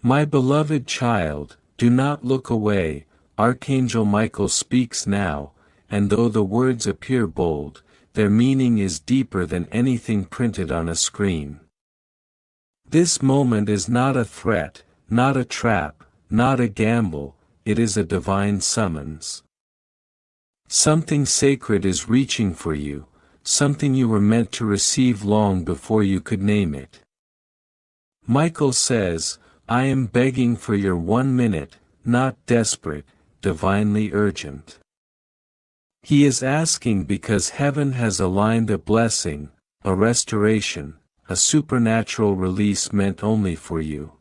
My beloved child, do not look away, Archangel Michael speaks now, and though the words appear bold, their meaning is deeper than anything printed on a screen. This moment is not a threat, not a trap, not a gamble, it is a divine summons. Something sacred is reaching for you, something you were meant to receive long before you could name it. Michael says, I am begging for your 1 minute, not desperate, divinely urgent. He is asking because heaven has aligned a blessing, a restoration, a supernatural release meant only for you.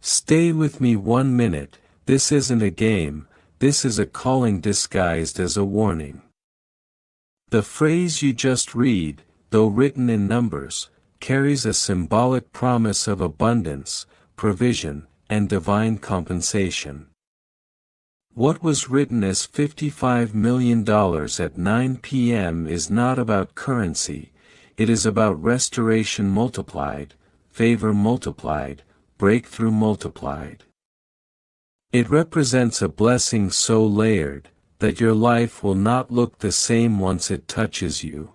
Stay with me 1 minute, this isn't a game, this is a calling disguised as a warning. The phrase you just read, though written in numbers, carries a symbolic promise of abundance, provision, and divine compensation. What was written as $55 million at 9 p.m. is not about currency, it is about restoration multiplied, favor multiplied, breakthrough multiplied. It represents a blessing so layered, that your life will not look the same once it touches you.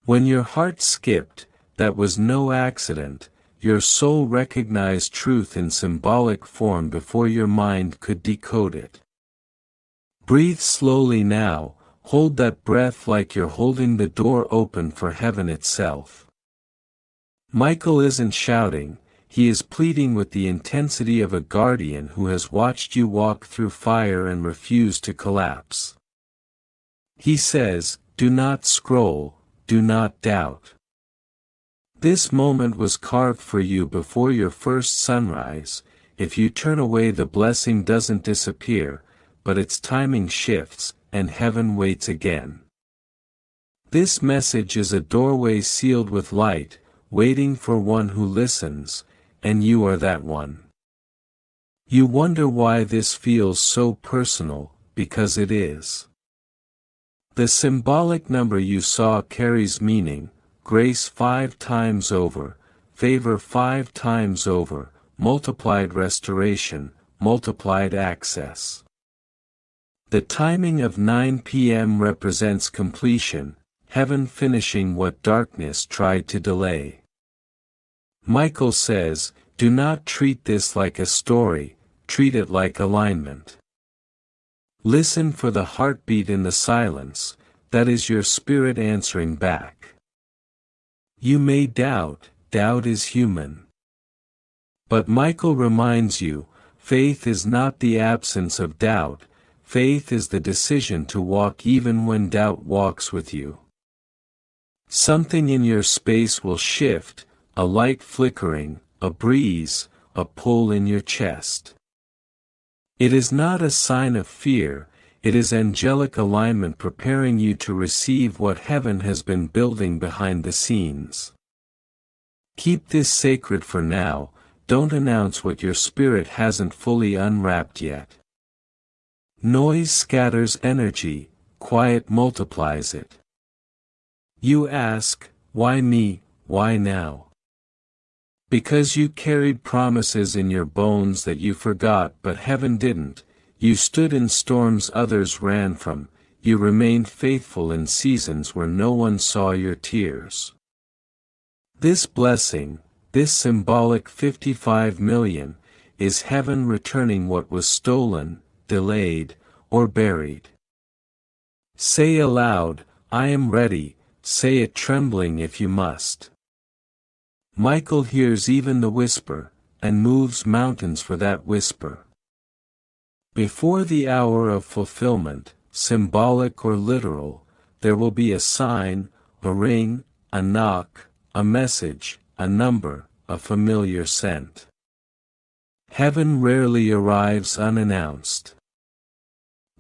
When your heart skipped, that was no accident, your soul recognized truth in symbolic form before your mind could decode it. Breathe slowly now, hold that breath like you're holding the door open for heaven itself. Michael isn't shouting, he is pleading with the intensity of a guardian who has watched you walk through fire and refused to collapse. He says, do not scroll, do not doubt. This moment was carved for you before your first sunrise. If you turn away, the blessing doesn't disappear, but its timing shifts, and heaven waits again. This message is a doorway sealed with light, waiting for one who listens, and you are that one. You wonder why this feels so personal, because it is. The symbolic number you saw carries meaning. Grace 5 times over, favor 5 times over, multiplied restoration, multiplied access. The timing of 9 p.m. represents completion, heaven finishing what darkness tried to delay. Michael says, do not treat this like a story, treat it like alignment. Listen for the heartbeat in the silence, that is your spirit answering back. You may doubt, doubt is human. But Michael reminds you, faith is not the absence of doubt, faith is the decision to walk even when doubt walks with you. Something in your space will shift, a light flickering, a breeze, a pull in your chest. It is not a sign of fear, it is angelic alignment preparing you to receive what heaven has been building behind the scenes. Keep this sacred for now, don't announce what your spirit hasn't fully unwrapped yet. Noise scatters energy, quiet multiplies it. You ask, why me, why now? Because you carried promises in your bones that you forgot but heaven didn't. You stood in storms others ran from, you remained faithful in seasons where no one saw your tears. This blessing, this symbolic 55 million, is heaven returning what was stolen, delayed, or buried. Say aloud, I am ready, say it trembling if you must. Michael hears even the whisper, and moves mountains for that whisper. Before the hour of fulfillment, symbolic or literal, there will be a sign, a ring, a knock, a message, a number, a familiar scent. Heaven rarely arrives unannounced.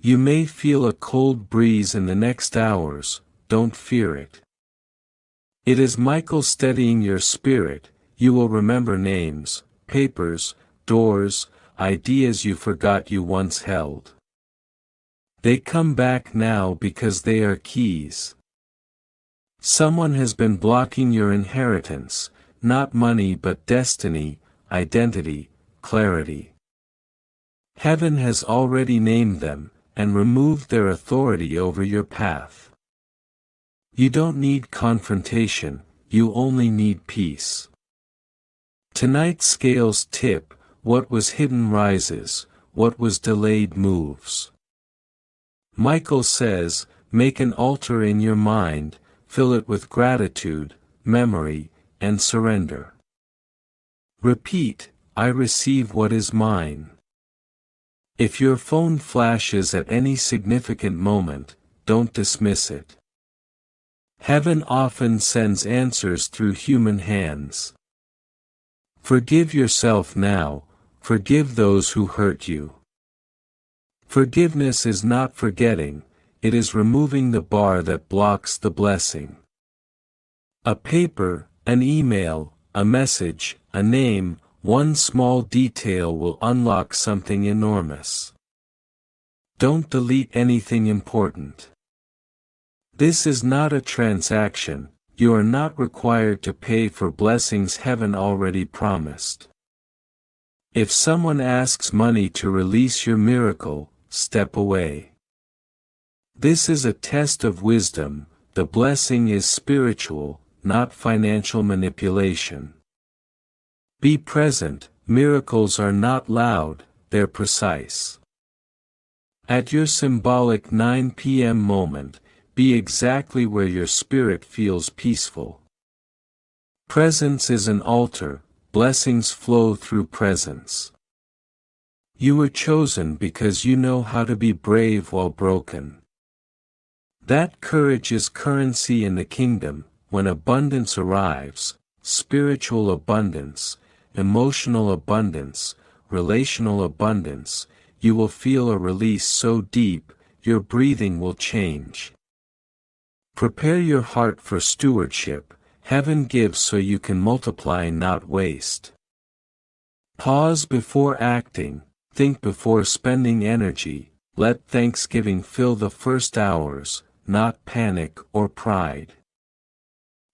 You may feel a cold breeze in the next hours, don't fear it. It is Michael steadying your spirit, you will remember names, papers, doors, ideas you forgot you once held. They come back now because they are keys. Someone has been blocking your inheritance, not money but destiny, identity, clarity. Heaven has already named them, and removed their authority over your path. You don't need confrontation, you only need peace. Tonight's scales tip, what was hidden rises, what was delayed moves. Michael says, make an altar in your mind, fill it with gratitude, memory, and surrender. Repeat, I receive what is mine. If your phone flashes at any significant moment, don't dismiss it. Heaven often sends answers through human hands. Forgive yourself now, forgive those who hurt you. Forgiveness is not forgetting, it is removing the bar that blocks the blessing. A paper, an email, a message, a name, one small detail will unlock something enormous. Don't delete anything important. This is not a transaction, you are not required to pay for blessings heaven already promised. If someone asks money to release your miracle, step away. This is a test of wisdom, the blessing is spiritual, not financial manipulation. Be present, miracles are not loud, they're precise. At your symbolic 9 p.m. moment, be exactly where your spirit feels peaceful. Presence is an altar, blessings flow through presence. You were chosen because you know how to be brave while broken. That courage is currency in the kingdom. When abundance arrives, spiritual abundance, emotional abundance, relational abundance, you will feel a release so deep, your breathing will change. Prepare your heart for stewardship, heaven gives so you can multiply not waste. Pause before acting, think before spending energy, let thanksgiving fill the first hours, not panic or pride.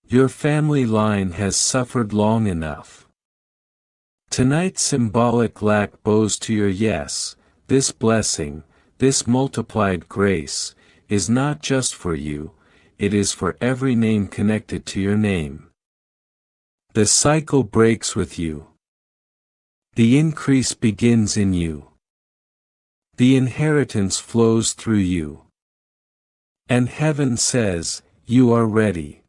Your family line has suffered long enough. Tonight's symbolic lack bows to your yes, this blessing, this multiplied grace, is not just for you, it is for every name connected to your name. The cycle breaks with you. The increase begins in you. The inheritance flows through you. And heaven says, you are ready.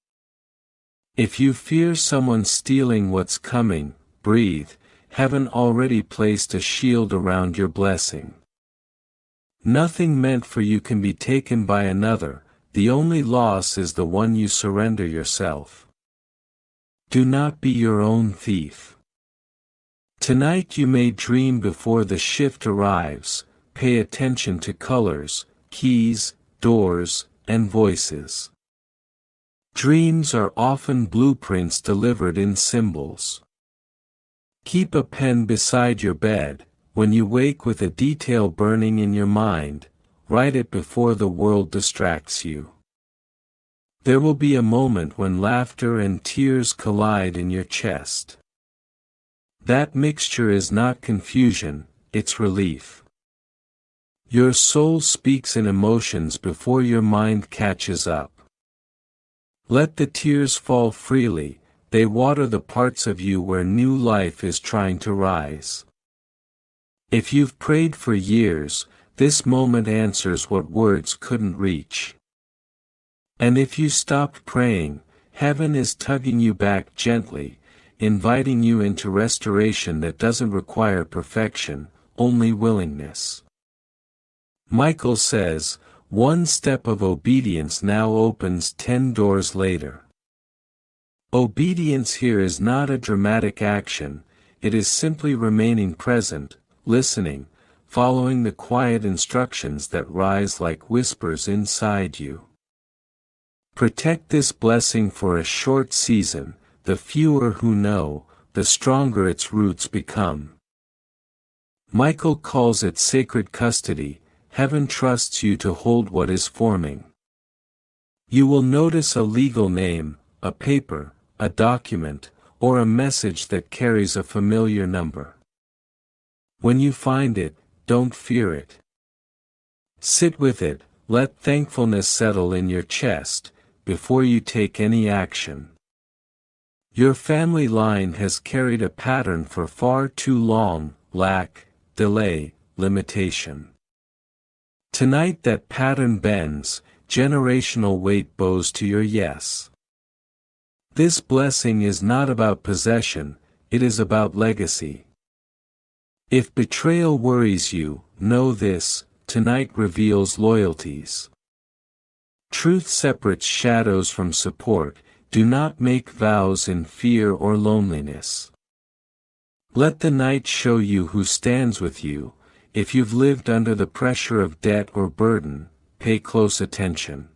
If you fear someone stealing what's coming, breathe, heaven already placed a shield around your blessing. Nothing meant for you can be taken by another, the only loss is the one you surrender yourself. Do not be your own thief. Tonight you may dream before the shift arrives, pay attention to colors, keys, doors, and voices. Dreams are often blueprints delivered in symbols. Keep a pen beside your bed, when you wake with a detail burning in your mind, write it before the world distracts you. There will be a moment when laughter and tears collide in your chest. That mixture is not confusion, it's relief. Your soul speaks in emotions before your mind catches up. Let the tears fall freely, they water the parts of you where new life is trying to rise. If you've prayed for years, this moment answers what words couldn't reach. And if you stopped praying, heaven is tugging you back gently, inviting you into restoration that doesn't require perfection, only willingness. Michael says, one step of obedience now opens 10 doors later. Obedience here is not a dramatic action, it is simply remaining present, listening, following the quiet instructions that rise like whispers inside you. Protect this blessing for a short season, the fewer who know, the stronger its roots become. Michael calls it sacred custody, heaven trusts you to hold what is forming. You will notice a legal name, a paper, a document, or a message that carries a familiar number. When you find it, don't fear it. Sit with it, let thankfulness settle in your chest, before you take any action. Your family line has carried a pattern for far too long: lack, delay, limitation. Tonight that pattern bends, generational weight bows to your yes. This blessing is not about possession, it is about legacy. If betrayal worries you, know this: tonight reveals loyalties. Truth separates shadows from support. Do not make vows in fear or loneliness. Let the night show you who stands with you. If you've lived under the pressure of debt or burden, pay close attention.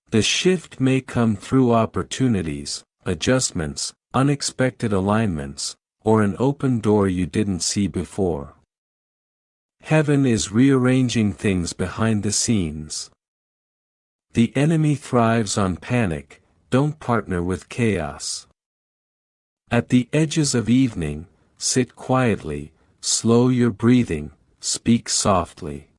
The shift may come through opportunities, adjustments, unexpected alignments, or an open door you didn't see before. Heaven is rearranging things behind the scenes. The enemy thrives on panic. Don't partner with chaos. At the edges of evening, sit quietly, slow your breathing, speak softly.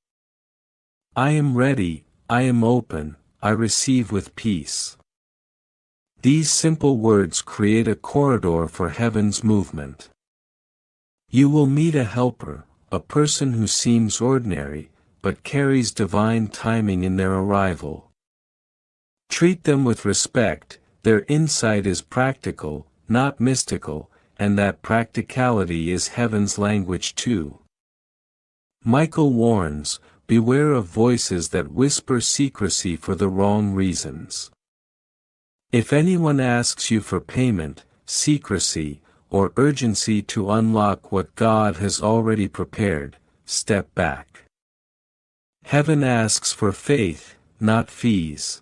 I am ready, I am open, I receive with peace. These simple words create a corridor for heaven's movement. You will meet a helper, a person who seems ordinary, but carries divine timing in their arrival. Treat them with respect. Their insight is practical, not mystical, and that practicality is heaven's language too. Michael warns, beware of voices that whisper secrecy for the wrong reasons. If anyone asks you for payment, secrecy, or urgency to unlock what God has already prepared, step back. Heaven asks for faith, not fees.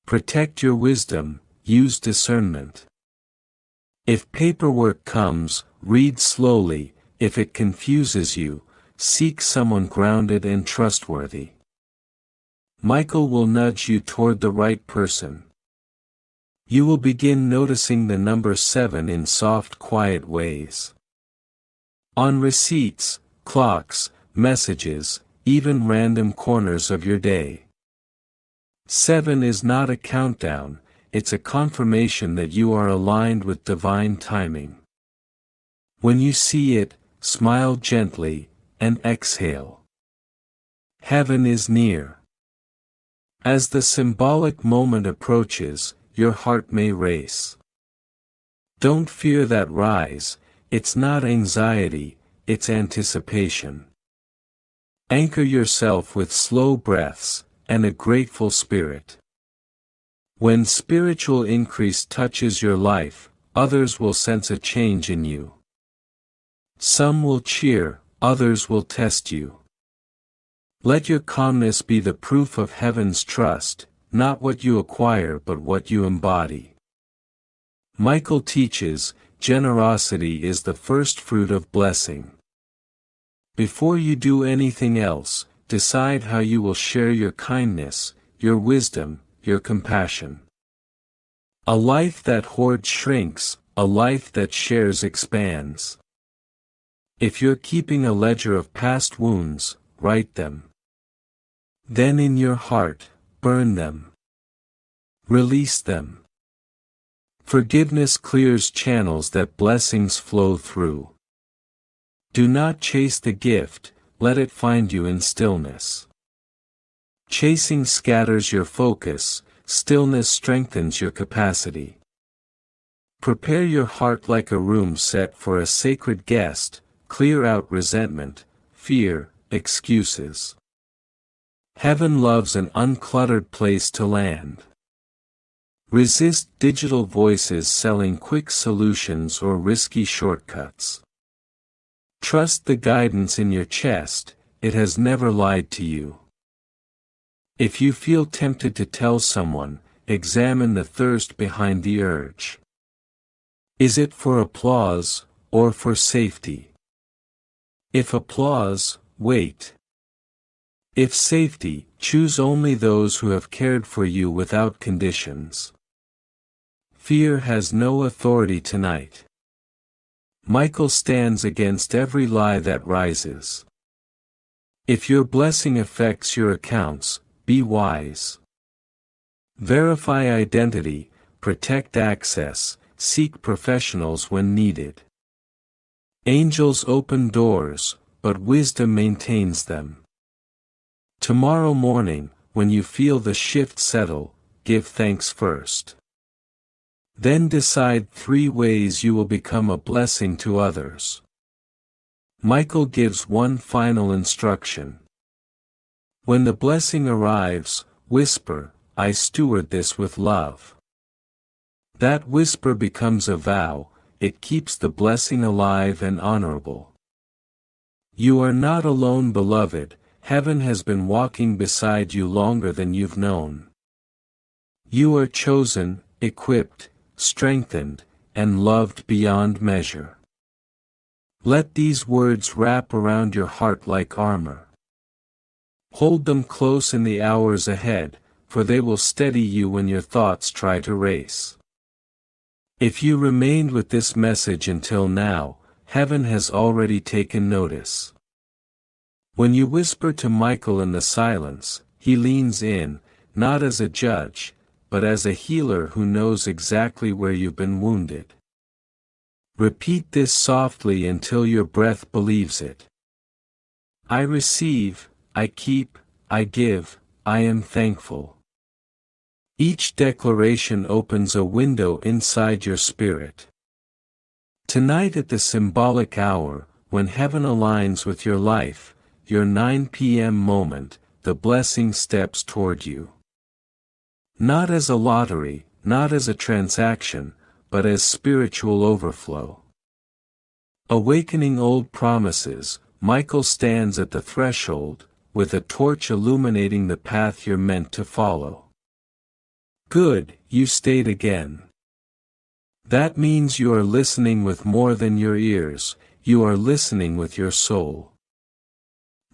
Protect your wisdom, use discernment. If paperwork comes, read slowly. If it confuses you, seek someone grounded and trustworthy. Michael will nudge you toward the right person. You will begin noticing the number 7 in soft, quiet ways. On receipts, clocks, messages, even random corners of your day. 7 is not a countdown, it's a confirmation that you are aligned with divine timing. When you see it, smile gently, and exhale. Heaven is near. As the symbolic moment approaches, your heart may race. Don't fear that rise, it's not anxiety, it's anticipation. Anchor yourself with slow breaths, and a grateful spirit. When spiritual increase touches your life, others will sense a change in you. Some will cheer, others will test you. Let your calmness be the proof of heaven's trust, not what you acquire but what you embody. Michael teaches, generosity is the first fruit of blessing. Before you do anything else, decide how you will share your kindness, your wisdom, your compassion. A life that hoards shrinks, a life that shares expands. If you're keeping a ledger of past wounds, write them. Then in your heart, burn them. Release them. Forgiveness clears channels that blessings flow through. Do not chase the gift, let it find you in stillness. Chasing scatters your focus, stillness strengthens your capacity. Prepare your heart like a room set for a sacred guest, clear out resentment, fear, excuses. Heaven loves an uncluttered place to land. Resist digital voices selling quick solutions or risky shortcuts. Trust the guidance in your chest, it has never lied to you. If you feel tempted to tell someone, examine the thirst behind the urge. Is it for applause, or for safety? If applause, wait. If safety, choose only those who have cared for you without conditions. Fear has no authority tonight. Michael stands against every lie that rises. If your blessing affects your accounts, be wise. Verify identity, protect access, seek professionals when needed. Angels open doors, but wisdom maintains them. Tomorrow morning, when you feel the shift settle, give thanks first. Then decide 3 ways you will become a blessing to others. Michael gives one final instruction. When the blessing arrives, whisper, "I steward this with love." That whisper becomes a vow, it keeps the blessing alive and honorable. You are not alone, beloved, heaven has been walking beside you longer than you've known. You are chosen, equipped, strengthened, and loved beyond measure. Let these words wrap around your heart like armor. Hold them close in the hours ahead, for they will steady you when your thoughts try to race. If you remained with this message until now, heaven has already taken notice. When you whisper to Michael in the silence, he leans in, not as a judge, but as a healer who knows exactly where you've been wounded. Repeat this softly until your breath believes it. I receive, I keep, I give, I am thankful. Each declaration opens a window inside your spirit. Tonight at the symbolic hour, when heaven aligns with your life, your 9 p.m. moment, the blessing steps toward you. Not as a lottery, not as a transaction, but as spiritual overflow. Awakening old promises, Michael stands at the threshold, with a torch illuminating the path you're meant to follow. Good, you stayed again. That means you are listening with more than your ears, you are listening with your soul.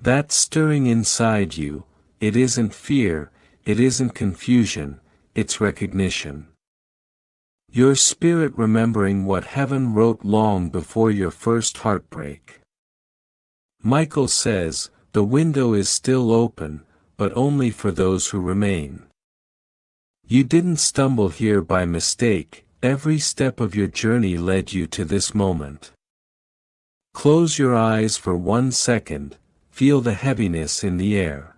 That stirring inside you, it isn't fear, it isn't confusion, it's recognition. Your spirit remembering what heaven wrote long before your first heartbreak. Michael says, the window is still open, but only for those who remain. You didn't stumble here by mistake, every step of your journey led you to this moment. Close your eyes for 1 second, feel the heaviness in the air.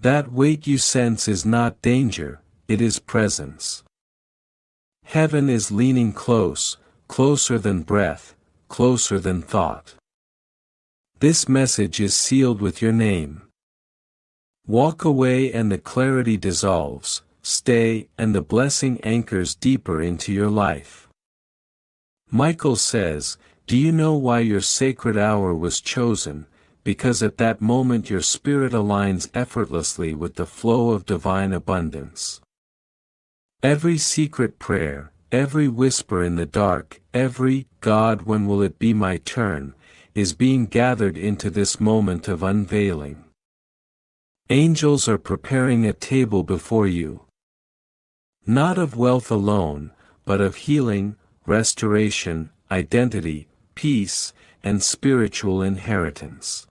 That weight you sense is not danger, it is presence. Heaven is leaning close, closer than breath, closer than thought. This message is sealed with your name. Walk away and the clarity dissolves, stay and the blessing anchors deeper into your life. Michael says, do you know why your sacred hour was chosen? Because at that moment your spirit aligns effortlessly with the flow of divine abundance. Every secret prayer, every whisper in the dark, every, God, when will it be my turn, is being gathered into this moment of unveiling. Angels are preparing a table before you. Not of wealth alone, but of healing, restoration, identity, peace, and spiritual inheritance.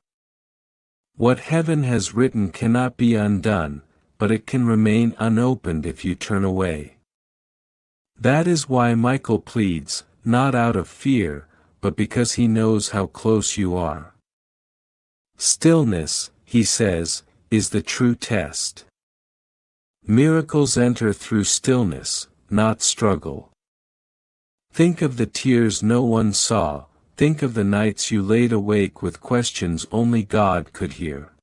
What heaven has written cannot be undone, but it can remain unopened if you turn away. That is why Michael pleads, not out of fear, but because he knows how close you are. Stillness, he says, is the true test. Miracles enter through stillness, not struggle. Think of the tears no one saw, think of the nights you laid awake with questions only God could hear.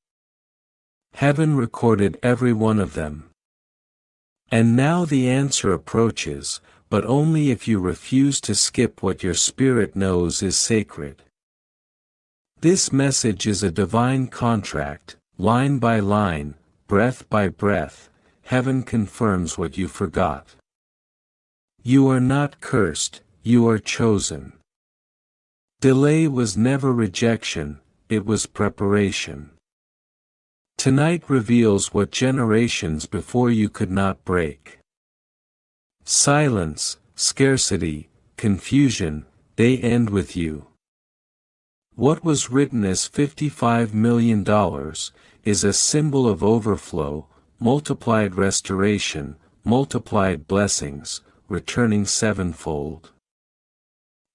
Heaven recorded every one of them. And now the answer approaches, but only if you refuse to skip what your spirit knows is sacred. This message is a divine contract, line by line, breath by breath, heaven confirms what you forgot. You are not cursed, you are chosen. Delay was never rejection, it was preparation. Tonight reveals what generations before you could not break. Silence, scarcity, confusion, they end with you. What was written as $55 million is a symbol of overflow, multiplied restoration, multiplied blessings, returning sevenfold.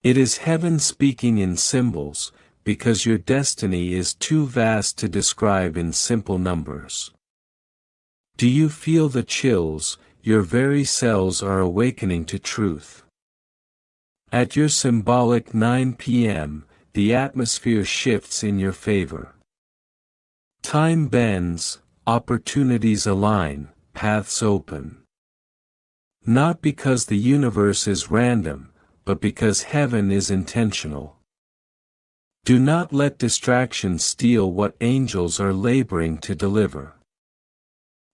It is heaven speaking in symbols, because your destiny is too vast to describe in simple numbers. Do you feel the chills? Your very cells are awakening to truth. At your symbolic 9 p.m., the atmosphere shifts in your favor. Time bends, opportunities align, paths open. Not because the universe is random, but because heaven is intentional. Do not let distractions steal what angels are laboring to deliver.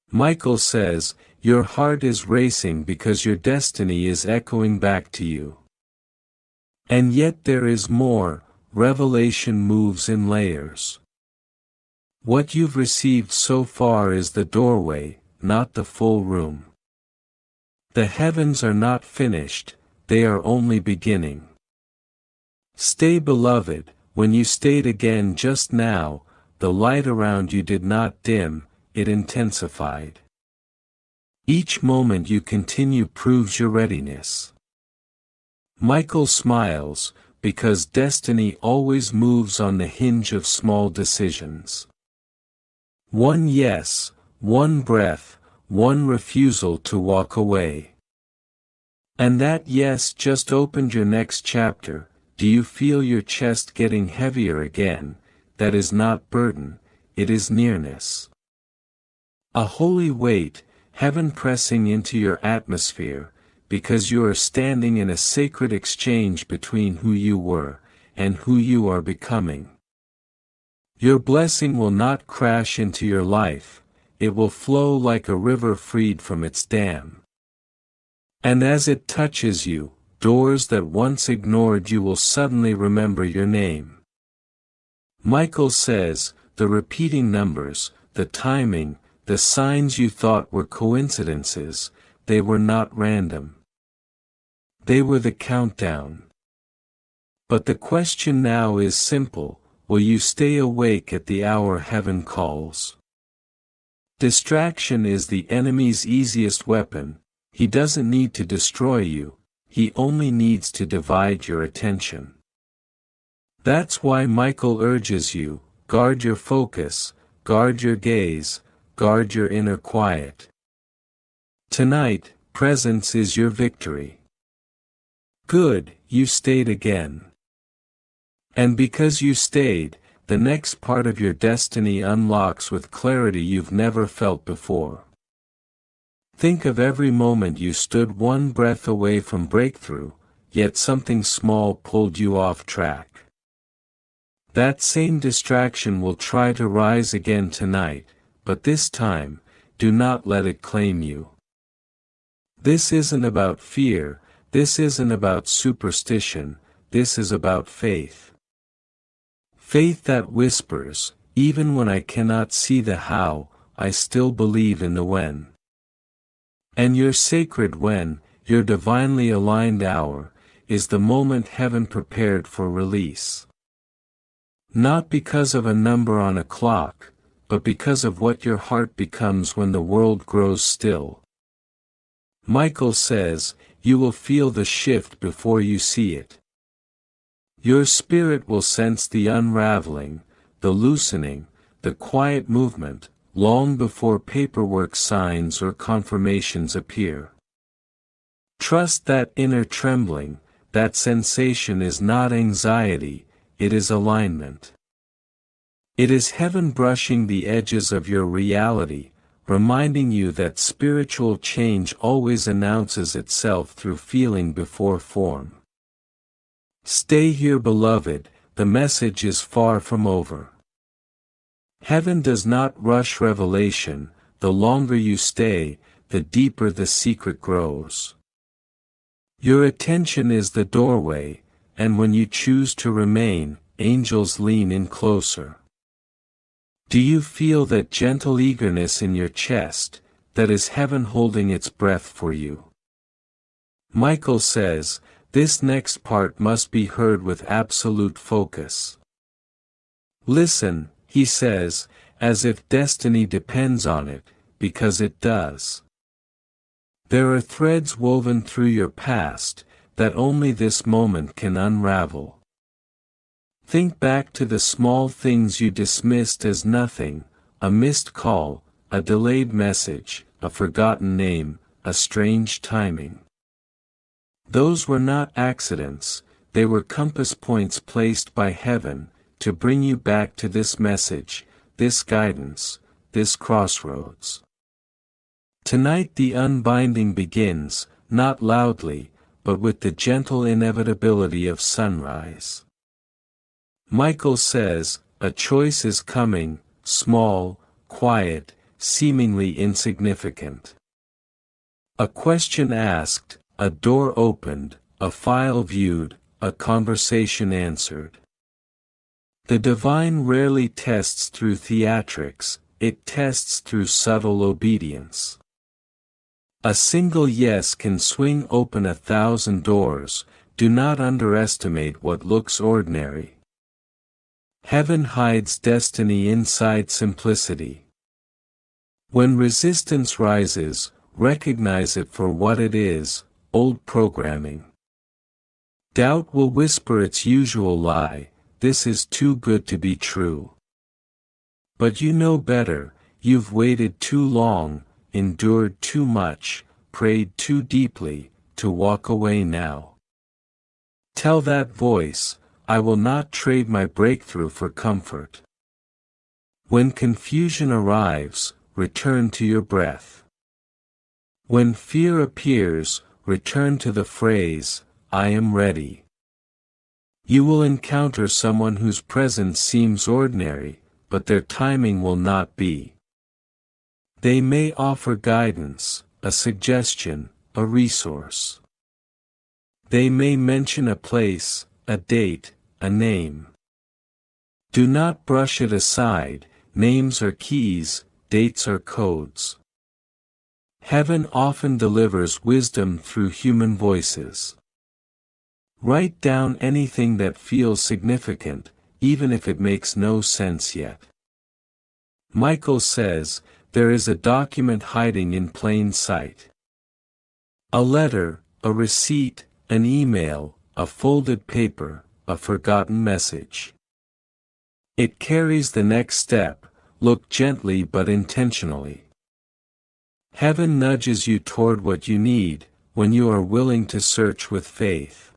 Michael says, your heart is racing because your destiny is echoing back to you. And yet there is more. Revelation moves in layers. What you've received so far is the doorway, not the full room. The heavens are not finished, they are only beginning. Stay, beloved. When you stayed again just now, the light around you did not dim, it intensified. Each moment you continue proves your readiness. Michael smiles, because destiny always moves on the hinge of small decisions. One yes, one breath, one refusal to walk away. And that yes just opened your next chapter. Do you feel your chest getting heavier again? That is not burden, it is nearness. A holy weight, heaven pressing into your atmosphere, because you are standing in a sacred exchange between who you were, and who you are becoming. Your blessing will not crash into your life, it will flow like a river freed from its dam. And as it touches you, doors that once ignored you will suddenly remember your name. Michael says, the repeating numbers, the timing, the signs you thought were coincidences, they were not random. They were the countdown. But the question now is simple, will you stay awake at the hour heaven calls? Distraction is the enemy's easiest weapon. He doesn't need to destroy you, he only needs to divide your attention. That's why Michael urges you, guard your focus, guard your gaze, guard your inner quiet. Tonight, presence is your victory. Good, you stayed again. And because you stayed, the next part of your destiny unlocks with clarity you've never felt before. Think of every moment you stood one breath away from breakthrough, yet something small pulled you off track. That same distraction will try to rise again tonight, but this time, do not let it claim you. This isn't about fear, this isn't about superstition, this is about faith. Faith that whispers, even when I cannot see the how, I still believe in the when. And your sacred when, your divinely aligned hour, is the moment heaven prepared for release. Not because of a number on a clock, but because of what your heart becomes when the world grows still. Michael says, you will feel the shift before you see it. Your spirit will sense the unraveling, the loosening, the quiet movement, long before paperwork signs or confirmations appear. Trust that inner trembling, that sensation is not anxiety, it is alignment. It is heaven brushing the edges of your reality, reminding you that spiritual change always announces itself through feeling before form. Stay here, beloved, the message is far from over. Heaven does not rush revelation, the longer you stay, the deeper the secret grows. Your attention is the doorway, and when you choose to remain, angels lean in closer. Do you feel that gentle eagerness in your chest, that is heaven holding its breath for you? Michael says, this next part must be heard with absolute focus. Listen, he says, as if destiny depends on it, because it does. There are threads woven through your past, that only this moment can unravel. Think back to the small things you dismissed as nothing, a missed call, a delayed message, a forgotten name, a strange timing. Those were not accidents, they were compass points placed by heaven, to bring you back to this message, this guidance, this crossroads. Tonight the unbinding begins, not loudly, but with the gentle inevitability of sunrise. Michael says, a choice is coming, small, quiet, seemingly insignificant. A question asked, a door opened, a file viewed, a conversation answered. The divine rarely tests through theatrics, it tests through subtle obedience. A single yes can swing open 1,000 doors, do not underestimate what looks ordinary. Heaven hides destiny inside simplicity. When resistance rises, recognize it for what it is, old programming. Doubt will whisper its usual lie, this is too good to be true. But you know better, you've waited too long, endured too much, prayed too deeply, to walk away now. Tell that voice, I will not trade my breakthrough for comfort. When confusion arrives, return to your breath. When fear appears, return to the phrase, I am ready. You will encounter someone whose presence seems ordinary, but their timing will not be. They may offer guidance, a suggestion, a resource. They may mention a place, a date, a name. Do not brush it aside, names are keys, dates are codes. Heaven often delivers wisdom through human voices. Write down anything that feels significant, even if it makes no sense yet. Michael says, there is a document hiding in plain sight. A letter, a receipt, an email, a folded paper, a forgotten message. It carries the next step, look gently but intentionally. Heaven nudges you toward what you need, when you are willing to search with faith.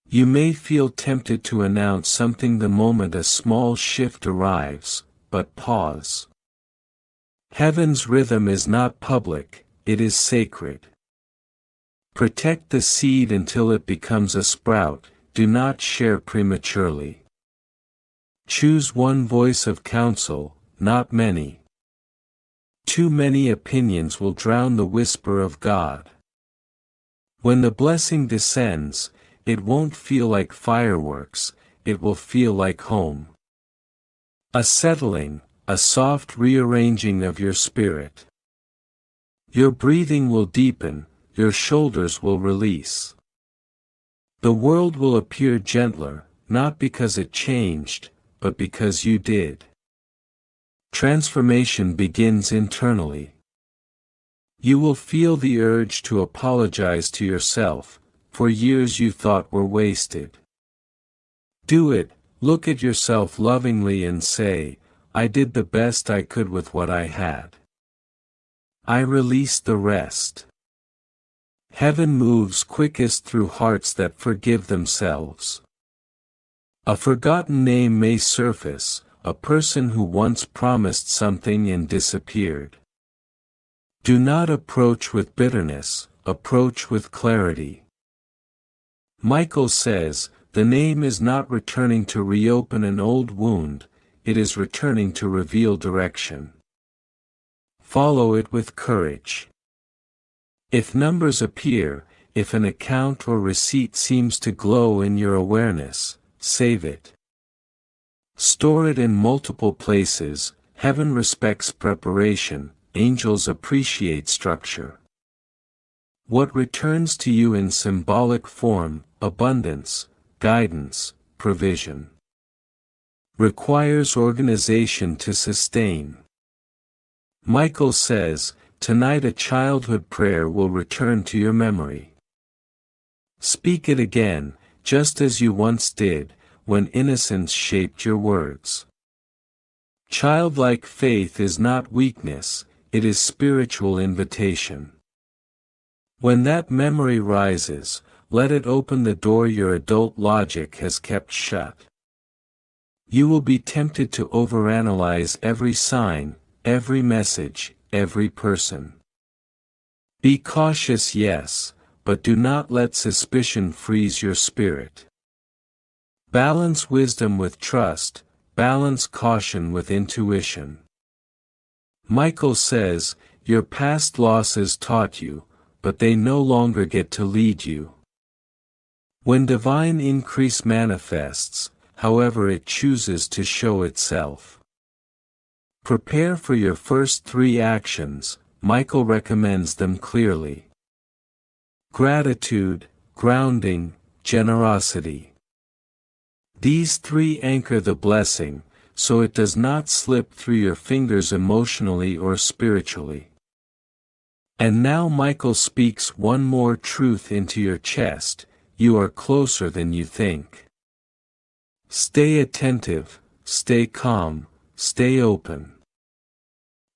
You may feel tempted to announce something the moment a small shift arrives, but pause. Heaven's rhythm is not public, it is sacred. Protect the seed until it becomes a sprout, do not share prematurely. Choose one voice of counsel, not many. Too many opinions will drown the whisper of God. When the blessing descends, it won't feel like fireworks, it will feel like home. A settling, a soft rearranging of your spirit. Your breathing will deepen, your shoulders will release. The world will appear gentler, not because it changed, but because you did. Transformation begins internally. You will feel the urge to apologize to yourself, for years you thought were wasted. Do it, look at yourself lovingly and say, I did the best I could with what I had. I released the rest. Heaven moves quickest through hearts that forgive themselves. A forgotten name may surface, a person who once promised something and disappeared. Do not approach with bitterness, approach with clarity. Michael says, the name is not returning to reopen an old wound, it is returning to reveal direction. Follow it with courage. If numbers appear, if an account or receipt seems to glow in your awareness, save it. Store it in multiple places, heaven respects preparation, angels appreciate structure. What returns to you in symbolic form, abundance, guidance, provision, requires organization to sustain. Michael says, tonight a childhood prayer will return to your memory. Speak it again, just as you once did, when innocence shaped your words. Childlike faith is not weakness, it is spiritual invitation. When that memory rises, let it open the door your adult logic has kept shut. You will be tempted to overanalyze every sign, every message, every person. Be cautious, yes, but do not let suspicion freeze your spirit. Balance wisdom with trust, balance caution with intuition. Michael says, your past losses taught you, but they no longer get to lead you. When divine increase manifests, however it chooses to show itself. Prepare for your first 3 actions, Michael recommends them clearly. Gratitude, grounding, generosity. These 3 anchor the blessing, so it does not slip through your fingers emotionally or spiritually. And now Michael speaks one more truth into your chest, you are closer than you think. Stay attentive, stay calm, stay open.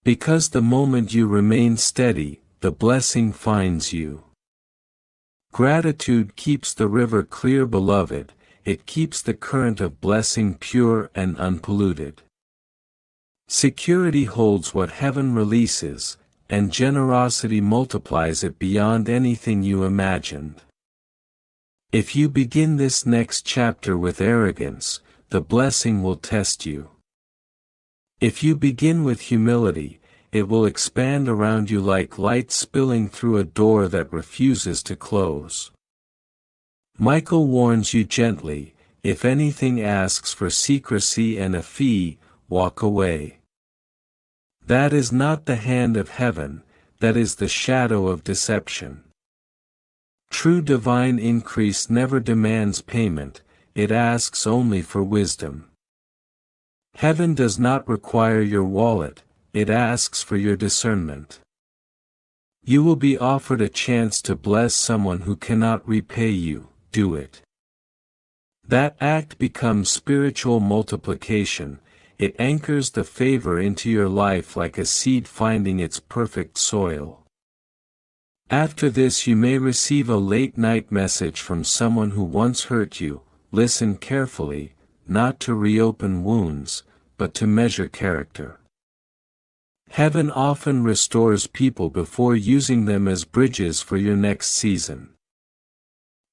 Because the moment you remain steady, the blessing finds you. Gratitude keeps the river clear, beloved, it keeps the current of blessing pure and unpolluted. Security holds what heaven releases, and generosity multiplies it beyond anything you imagined. If you begin this next chapter with arrogance, the blessing will test you. If you begin with humility, it will expand around you like light spilling through a door that refuses to close. Michael warns you gently, if anything asks for secrecy and a fee, walk away. That is not the hand of heaven, that is the shadow of deception. True divine increase never demands payment, it asks only for wisdom. Heaven does not require your wallet, it asks for your discernment. You will be offered a chance to bless someone who cannot repay you, do it. That act becomes spiritual multiplication, it anchors the favor into your life like a seed finding its perfect soil. After this you may receive a late-night message from someone who once hurt you. Listen carefully, not to reopen wounds, but to measure character. Heaven often restores people before using them as bridges for your next season.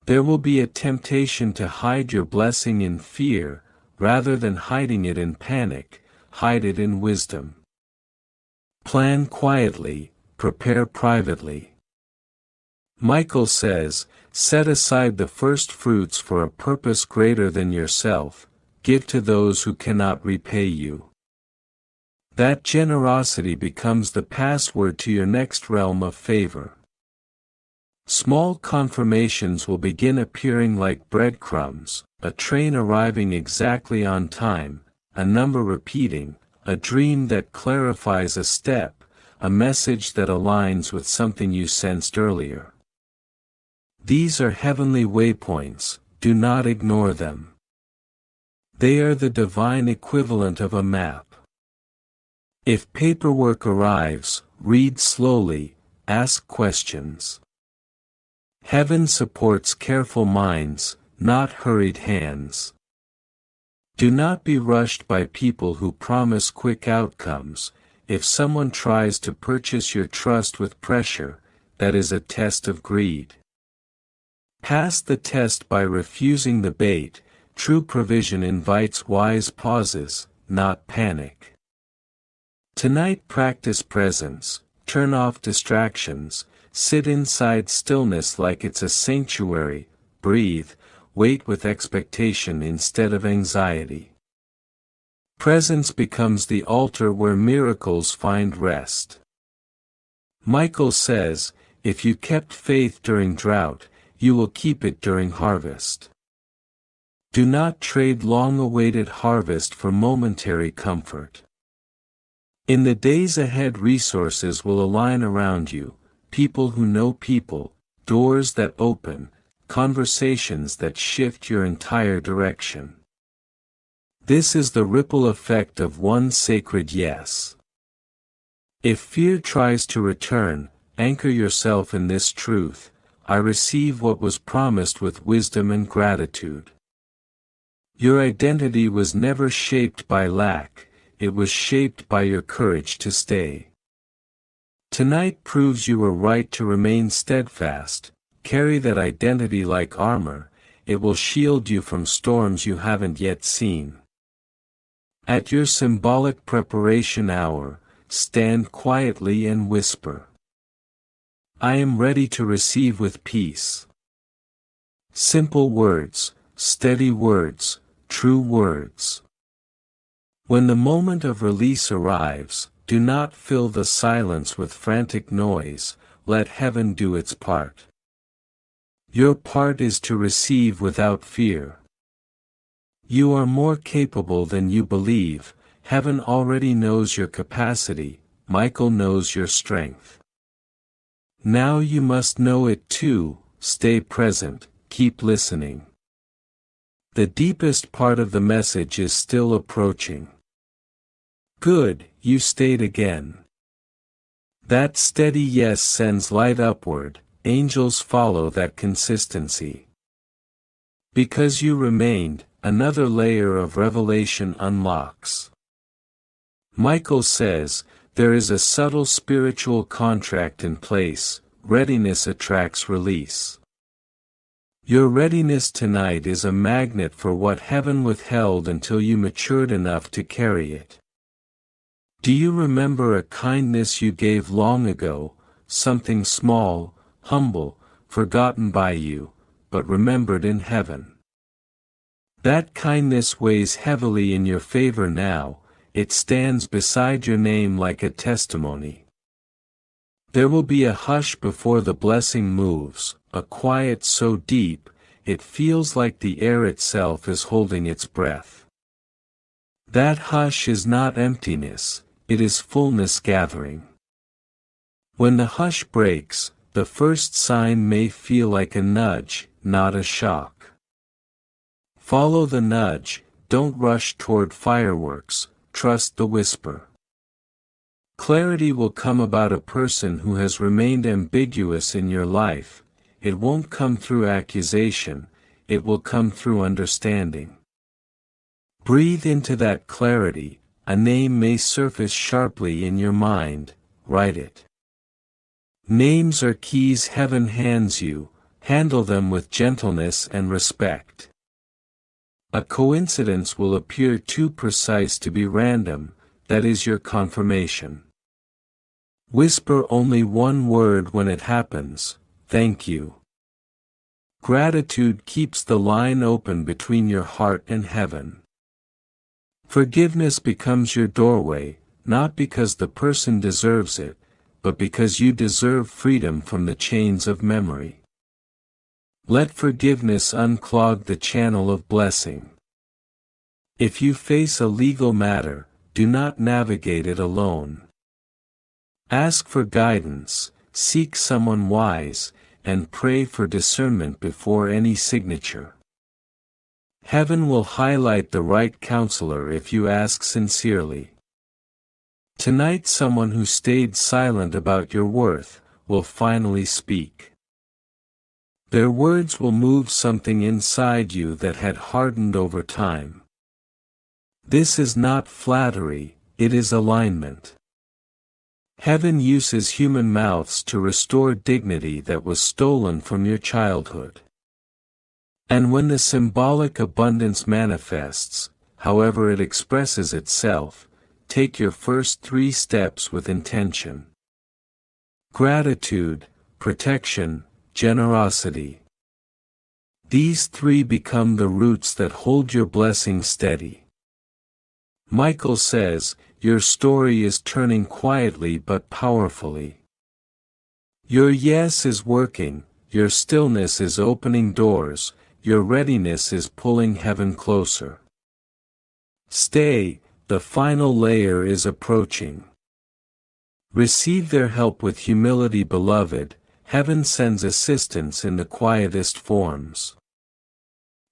There will be a temptation to hide your blessing in fear, rather than hiding it in panic, hide it in wisdom. Plan quietly, prepare privately. Michael says, set aside the first fruits for a purpose greater than yourself, give to those who cannot repay you. That generosity becomes the password to your next realm of favor. Small confirmations will begin appearing like breadcrumbs, a train arriving exactly on time, a number repeating, a dream that clarifies a step, a message that aligns with something you sensed earlier. These are heavenly waypoints, do not ignore them. They are the divine equivalent of a map. If paperwork arrives, read slowly, ask questions. Heaven supports careful minds, not hurried hands. Do not be rushed by people who promise quick outcomes. If someone tries to purchase your trust with pressure, that is a test of greed. Pass the test by refusing the bait. True provision invites wise pauses, not panic. Tonight practice presence, turn off distractions, sit inside stillness like it's a sanctuary, breathe, wait with expectation instead of anxiety. Presence becomes the altar where miracles find rest. Michael says, if you kept faith during drought, you will keep it during harvest. Do not trade long-awaited harvest for momentary comfort. In the days ahead, resources will align around you, people who know people, doors that open, conversations that shift your entire direction. This is the ripple effect of one sacred yes. If fear tries to return, anchor yourself in this truth: I receive what was promised with wisdom and gratitude. Your identity was never shaped by lack, it was shaped by your courage to stay. Tonight proves you were right to remain steadfast. Carry that identity like armor, it will shield you from storms you haven't yet seen. At your symbolic preparation hour, stand quietly and whisper, I am ready to receive with peace. Simple words, steady words, true words. When the moment of release arrives, do not fill the silence with frantic noise, let heaven do its part. Your part is to receive without fear. You are more capable than you believe. Heaven already knows your capacity, Michael knows your strength. Now you must know it too. Stay present, keep listening. The deepest part of the message is still approaching. Good, you stayed again. That steady yes sends light upward, angels follow that consistency. Because you remained, another layer of revelation unlocks. Michael says, there is a subtle spiritual contract in place: readiness attracts release. Your readiness tonight is a magnet for what heaven withheld until you matured enough to carry it. Do you remember a kindness you gave long ago, something small, humble, forgotten by you, but remembered in heaven? That kindness weighs heavily in your favor now, it stands beside your name like a testimony. There will be a hush before the blessing moves, a quiet so deep, it feels like the air itself is holding its breath. That hush is not emptiness, it is fullness gathering. When the hush breaks, the first sign may feel like a nudge, not a shock. Follow the nudge, don't rush toward fireworks, trust the whisper. Clarity will come about a person who has remained ambiguous in your life. It won't come through accusation, it will come through understanding. Breathe into that clarity. A name may surface sharply in your mind, write it. Names are keys heaven hands you, handle them with gentleness and respect. A coincidence will appear too precise to be random, that is your confirmation. Whisper only one word when it happens: thank you. Gratitude keeps the line open between your heart and heaven. Forgiveness becomes your doorway, not because the person deserves it, but because you deserve freedom from the chains of memory. Let forgiveness unclog the channel of blessing. If you face a legal matter, do not navigate it alone. Ask for guidance, seek someone wise, and pray for discernment before any signature. Heaven will highlight the right counselor if you ask sincerely. Tonight someone who stayed silent about your worth will finally speak. Their words will move something inside you that had hardened over time. This is not flattery, it is alignment. Heaven uses human mouths to restore dignity that was stolen from your childhood. And when the symbolic abundance manifests, however it expresses itself, take your first 3 steps with intention. Gratitude, protection, generosity. These 3 become the roots that hold your blessing steady. Michael says, your story is turning quietly but powerfully. Your yes is working, your stillness is opening doors, your readiness is pulling heaven closer. Stay, the final layer is approaching. Receive their help with humility, beloved. Heaven sends assistance in the quietest forms.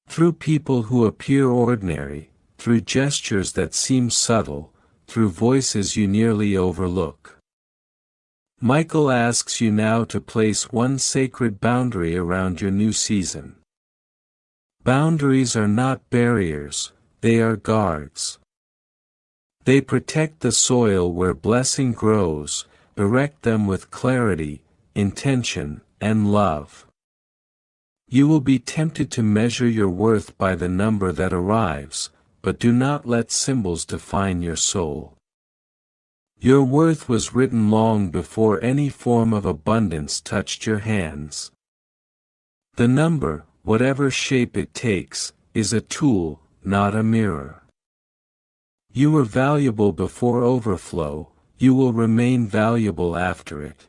Through people who appear ordinary, through gestures that seem subtle, through voices you nearly overlook. Michael asks you now to place one sacred boundary around your new season. Boundaries are not barriers, they are guards. They protect the soil where blessing grows, erect them with clarity, intention, and love. You will be tempted to measure your worth by the number that arrives, but do not let symbols define your soul. Your worth was written long before any form of abundance touched your hands. The number, whatever shape it takes, is a tool, not a mirror. You were valuable before overflow, you will remain valuable after it.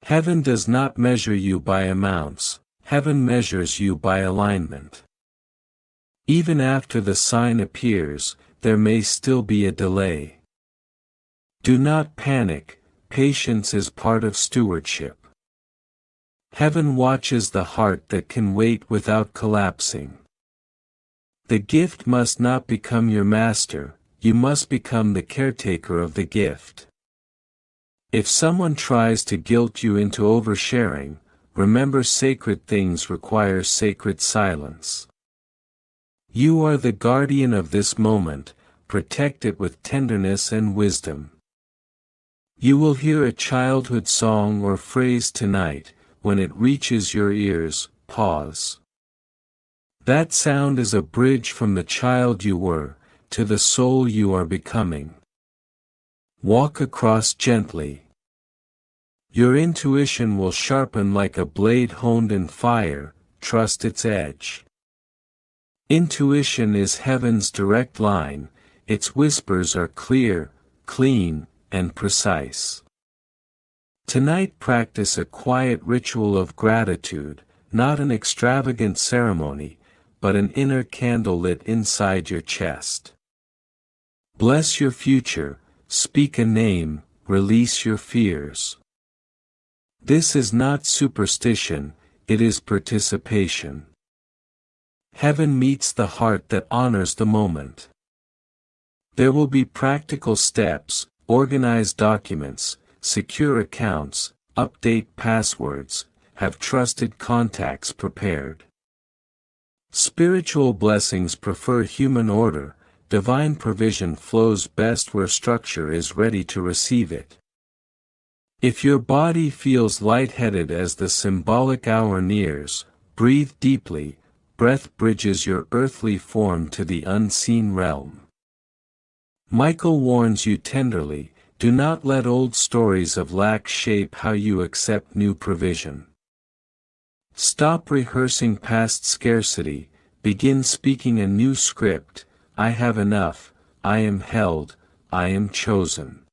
Heaven does not measure you by amounts, heaven measures you by alignment. Even after the sign appears, there may still be a delay. Do not panic, patience is part of stewardship. Heaven watches the heart that can wait without collapsing. The gift must not become your master, you must become the caretaker of the gift. If someone tries to guilt you into oversharing, remember sacred things require sacred silence. You are the guardian of this moment, protect it with tenderness and wisdom. You will hear a childhood song or phrase tonight. When it reaches your ears, pause. That sound is a bridge from the child you were, to the soul you are becoming. Walk across gently. Your intuition will sharpen like a blade honed in fire, trust its edge. Intuition is heaven's direct line, its whispers are clear, clean, and precise. Tonight practice a quiet ritual of gratitude, not an extravagant ceremony, but an inner candle lit inside your chest. Bless your future, speak a name, release your fears. This is not superstition, it is participation. Heaven meets the heart that honors the moment. There will be practical steps, organize documents, secure accounts, update passwords, have trusted contacts prepared. Spiritual blessings prefer human order, divine provision flows best where structure is ready to receive it. If your body feels lightheaded as the symbolic hour nears, breathe deeply, breath bridges your earthly form to the unseen realm. Michael warns you tenderly, do not let old stories of lack shape how you accept new provision. Stop rehearsing past scarcity, begin speaking a new script, I have enough, I am held, I am chosen.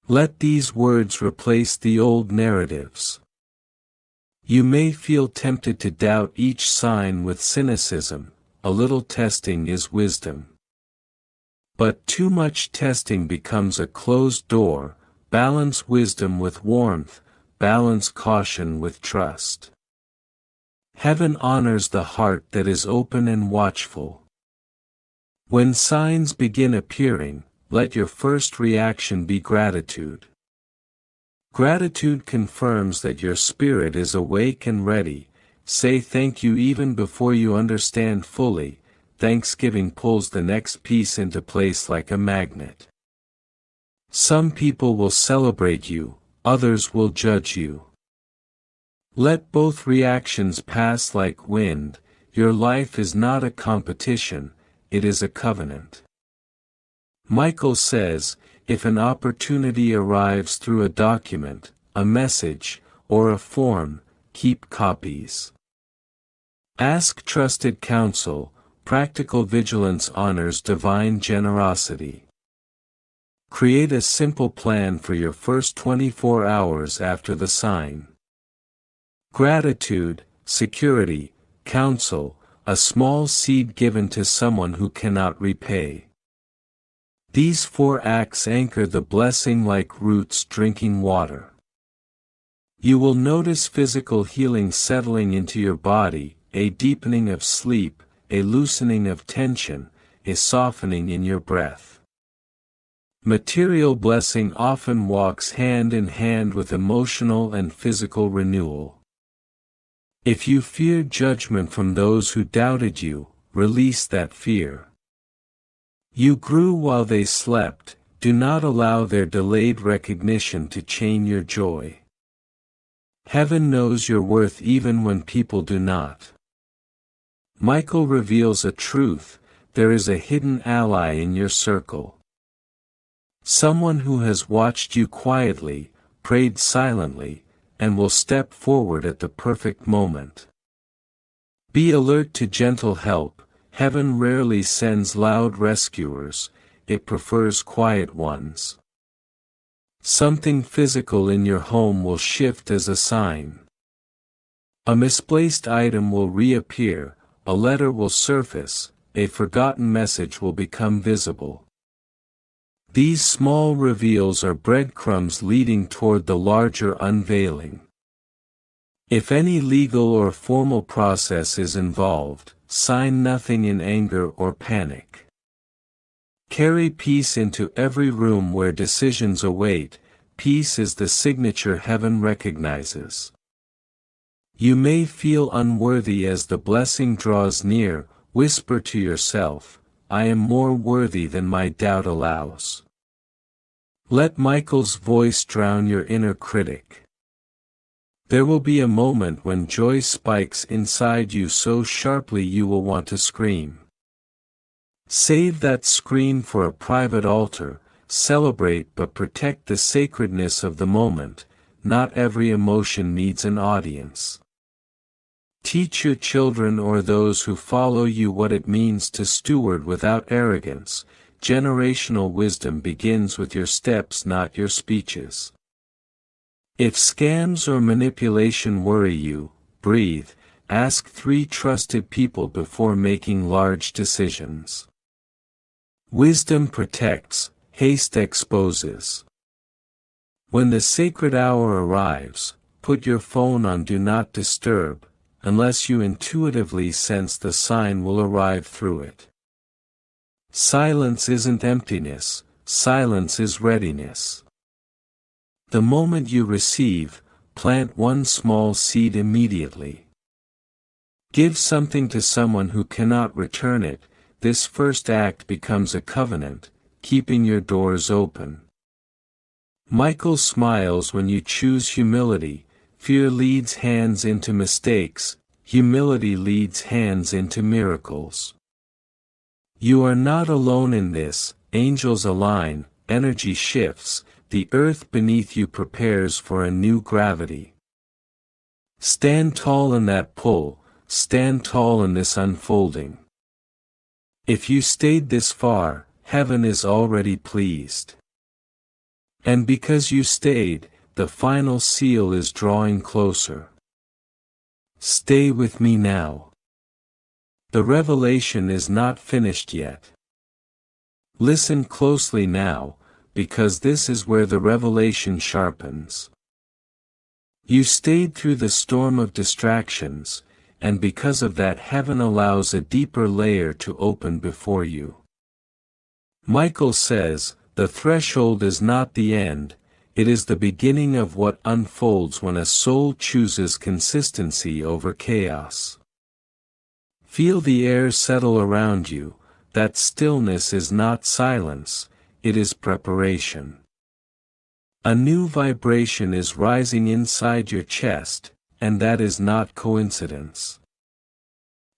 Let these words replace the old narratives. You may feel tempted to doubt each sign with cynicism, a little testing is wisdom. But too much testing becomes a closed door, balance wisdom with warmth, balance caution with trust. Heaven honors the heart that is open and watchful. When signs begin appearing, let your first reaction be gratitude. Gratitude confirms that your spirit is awake and ready, say thank you even before you understand fully. Thanksgiving pulls the next piece into place like a magnet. Some people will celebrate you, others will judge you. Let both reactions pass like wind, your life is not a competition, it is a covenant. Michael says, if an opportunity arrives through a document, a message, or a form, keep copies. Ask trusted counsel. Practical vigilance honors divine generosity. Create a simple plan for your first 24 hours after the sign. Gratitude, security, counsel, a small seed given to someone who cannot repay. These 4 acts anchor the blessing like roots drinking water. You will notice physical healing settling into your body, a deepening of sleep, a loosening of tension, a softening in your breath. Material blessing often walks hand in hand with emotional and physical renewal. If you feared judgment from those who doubted you, release that fear. You grew while they slept, do not allow their delayed recognition to chain your joy. Heaven knows your worth even when people do not. Michael reveals a truth: there is a hidden ally in your circle. Someone who has watched you quietly, prayed silently, and will step forward at the perfect moment. Be alert to gentle help. Heaven rarely sends loud rescuers, it prefers quiet ones. Something physical in your home will shift as a sign. A misplaced item will reappear, a letter will surface, a forgotten message will become visible. These small reveals are breadcrumbs leading toward the larger unveiling. If any legal or formal process is involved, sign nothing in anger or panic. Carry peace into every room where decisions await. Peace is the signature heaven recognizes. You may feel unworthy as the blessing draws near. Whisper to yourself, I am more worthy than my doubt allows. Let Michael's voice drown your inner critic. There will be a moment when joy spikes inside you so sharply you will want to scream. Save that scream for a private altar. Celebrate but protect the sacredness of the moment. Not every emotion needs an audience. Teach your children or those who follow you what it means to steward without arrogance. Generational wisdom begins with your steps, not your speeches. If scams or manipulation worry you, breathe. Ask 3 trusted people before making large decisions. Wisdom protects, haste exposes. When the sacred hour arrives, put your phone on Do Not Disturb, unless you intuitively sense the sign will arrive through it. Silence isn't emptiness, silence is readiness. The moment you receive, plant one small seed immediately. Give something to someone who cannot return it. This first act becomes a covenant, keeping your doors open. Michael smiles when you choose humility. Fear leads hands into mistakes, humility leads hands into miracles. You are not alone in this. Angels align, energy shifts, the earth beneath you prepares for a new gravity. Stand tall in that pull, stand tall in this unfolding. If you stayed this far, heaven is already pleased. And because you stayed, the final seal is drawing closer. Stay with me now. The revelation is not finished yet. Listen closely now, because this is where the revelation sharpens. You stayed through the storm of distractions, and because of that heaven allows a deeper layer to open before you. Michael says, the threshold is not the end, it is the beginning of what unfolds when a soul chooses consistency over chaos. Feel the air settle around you. That stillness is not silence, it is preparation. A new vibration is rising inside your chest, and that is not coincidence.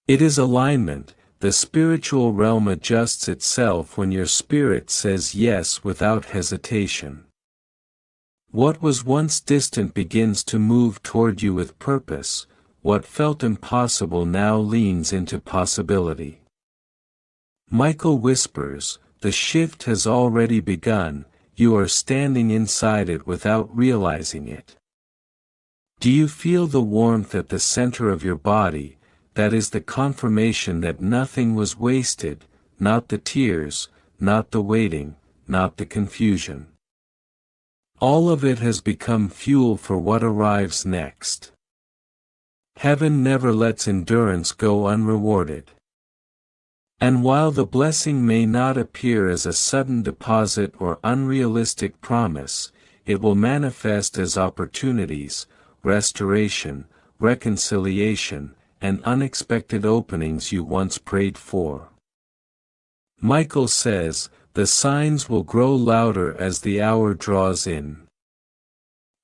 It is alignment. The spiritual realm adjusts itself when your spirit says yes without hesitation. What was once distant begins to move toward you with purpose. What felt impossible now leans into possibility. Michael whispers, the shift has already begun. you are standing inside it without realizing it. Do you feel the warmth at the center of your body? That is the confirmation that nothing was wasted, not the tears, not the waiting, not the confusion. All of it has become fuel for what arrives next. Heaven never lets endurance go unrewarded. And while the blessing may not appear as a sudden deposit or unrealistic promise, it will manifest as opportunities, restoration, reconciliation, and unexpected openings you once prayed for. Michael says, the signs will grow louder as the hour draws in.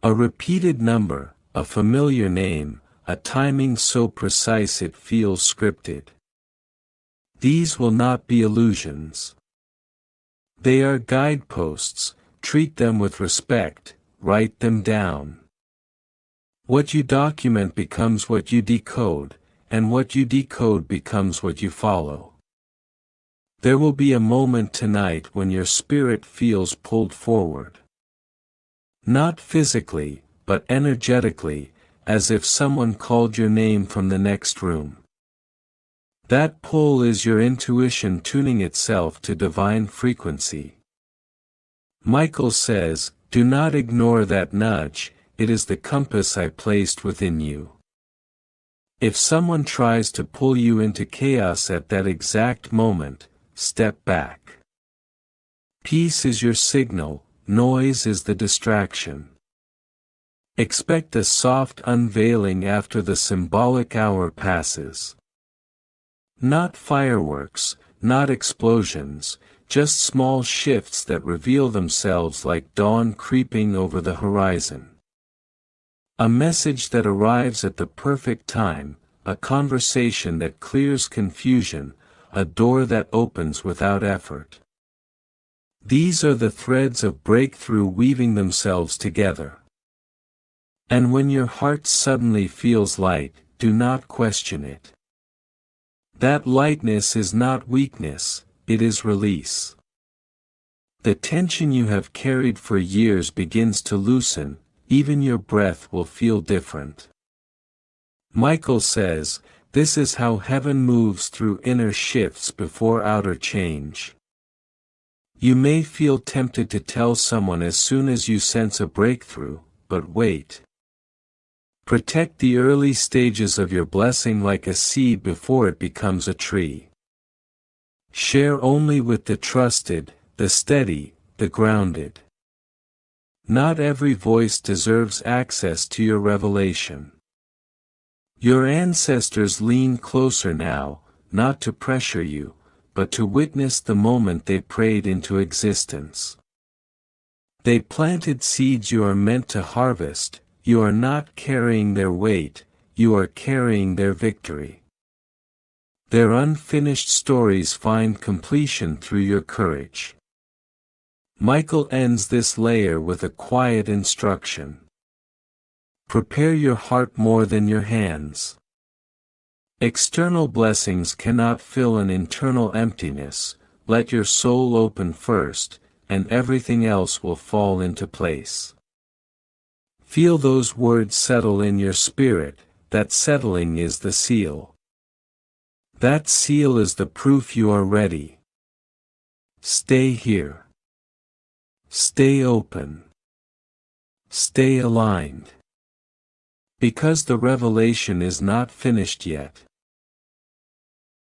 A repeated number, a familiar name, a timing so precise it feels scripted. These will not be illusions. They are guideposts, treat them with respect, write them down. What you document becomes what you decode, and what you decode becomes what you follow. There will be a moment tonight when your spirit feels pulled forward. Not physically, but energetically, as if someone called your name from the next room. That pull is your intuition tuning itself to divine frequency. Michael says, do not ignore that nudge, it is the compass I placed within you. If someone tries to pull you into chaos at that exact moment, step back. Peace is your signal, noise is the distraction. Expect a soft unveiling after the symbolic hour passes. Not fireworks, not explosions, just small shifts that reveal themselves like dawn creeping over the horizon. A message that arrives at the perfect time, a conversation that clears confusion, a door that opens without effort. These are the threads of breakthrough weaving themselves together. And when your heart suddenly feels light, do not question it. That lightness is not weakness, it is release. The tension you have carried for years begins to loosen, even your breath will feel different. Michael says, this is how heaven moves through inner shifts before outer change. You may feel tempted to tell someone as soon as you sense a breakthrough, but wait. Protect the early stages of your blessing like a seed before it becomes a tree. Share only with the trusted, the steady, the grounded. Not every voice deserves access to your revelation. Your ancestors lean closer now, not to pressure you, but to witness the moment they prayed into existence. They planted seeds you are meant to harvest. You are not carrying their weight, you are carrying their victory. Their unfinished stories find completion through your courage. Michael ends this layer with a quiet instruction. Prepare your heart more than your hands. External blessings cannot fill an internal emptiness, let your soul open first, and everything else will fall into place. Feel those words settle in your spirit, that settling is the seal. That seal is the proof you are ready. Stay here. Stay open. Stay aligned. Because the revelation is not finished yet.